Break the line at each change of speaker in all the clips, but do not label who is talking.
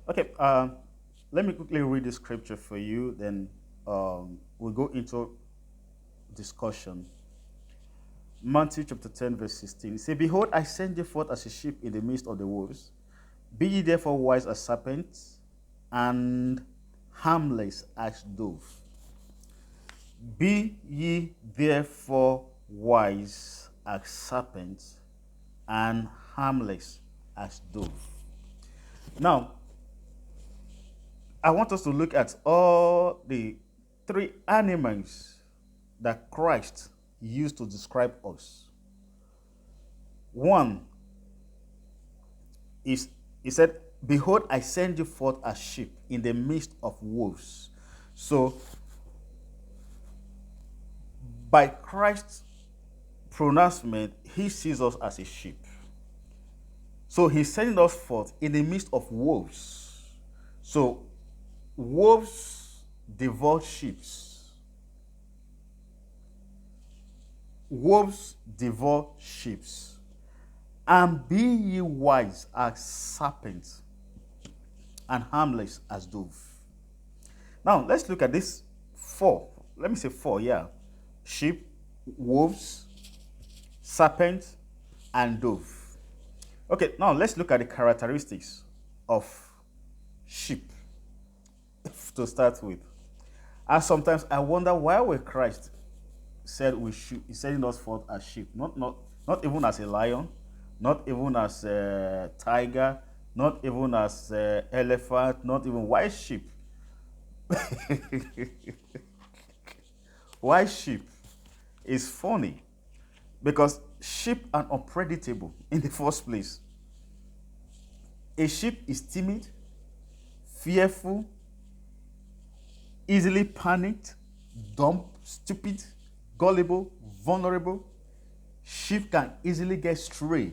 Okay, let me quickly read the scripture for you, then we'll go into discussion. Matthew chapter 10, verse 16. Say, behold, I send you forth as a sheep in the midst of the wolves. Be ye therefore wise as serpents and harmless as dove. Be ye therefore wise as serpents and harmless as dove. Now, I want us to look at all the three animals that Christ used to describe us. One is, he said, behold, I send you forth as sheep in the midst of wolves. So, by Christ's pronouncement, he sees us as a sheep. So, he's sending us forth in the midst of wolves. So, wolves devour sheep. Wolves devour sheep. And be ye wise as serpents and harmless as dove. Now, let's look at this four. Let me say four, yeah. Sheep, wolves, serpent, and dove. Okay, now let's look at the characteristics of sheep to start with. And sometimes I wonder why when Christ said we should, he sending us forth as sheep, not even as a lion, not even as a tiger, not even as a elephant, not even why sheep. Why sheep is funny because sheep are unpredictable in the first place. A sheep is timid, fearful, easily panicked, dumb, stupid, gullible, vulnerable. Sheep can easily get stray,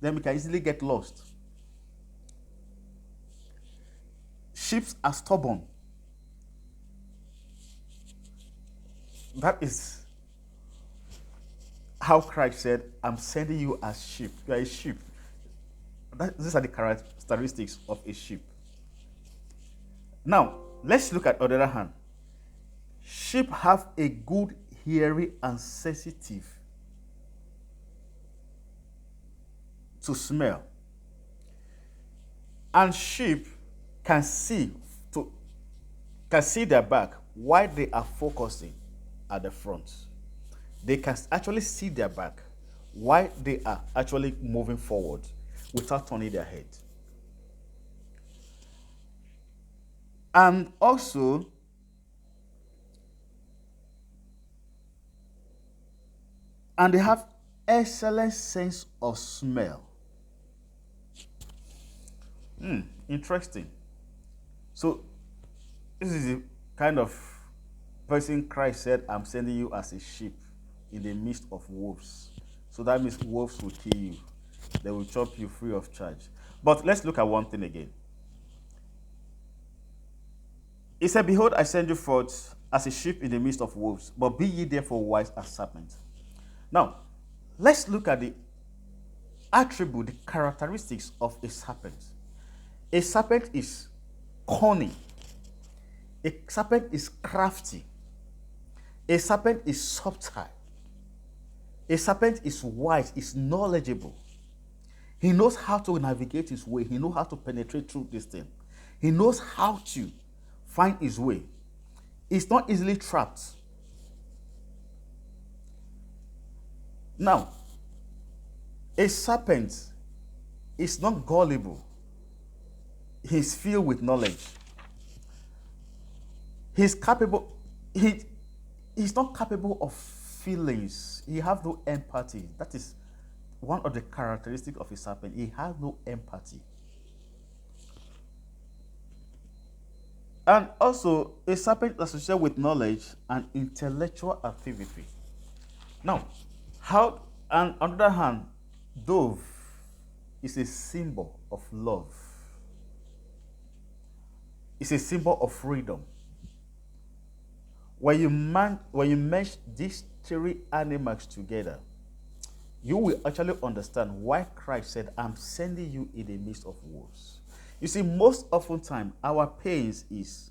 then we can easily get lost. Sheep are stubborn. That is how Christ said, I'm sending you as sheep. You are a sheep. These are the characteristics of a sheep. Now, let's look at the other hand. Sheep have a good hearing and sensitive to smell. And sheep can see to can see their back while they are focusing at the front. They can actually see their back while they are actually moving forward without turning their head. And also, and they have excellent sense of smell. Interesting. So this is the kind of person Christ said, I'm sending you as a sheep in the midst of wolves. So that means wolves will kill you. They will chop you free of charge. But let's look at one thing again. He said, behold, I send you forth as a sheep in the midst of wolves, but be ye therefore wise as serpents. Now, let's look at the attribute, the characteristics of a serpent. A serpent is cunning. A serpent is crafty. A serpent is subtle. A serpent is wise, is knowledgeable. He knows how to navigate his way. He knows how to penetrate through this thing. He knows how to find his way. He's not easily trapped. Now, a serpent is not gullible. He's filled with knowledge. He's capable, he's not capable of feelings. He has no empathy. That is one of the characteristics of a serpent. He has no empathy. And also, a serpent associated with knowledge and intellectual activity. Now, how, and on the other hand, dove is a symbol of love. It's a symbol of freedom. When you mesh these three animals together, you will actually understand why Christ said, I'm sending you in the midst of wolves. You see, most often time, our pains is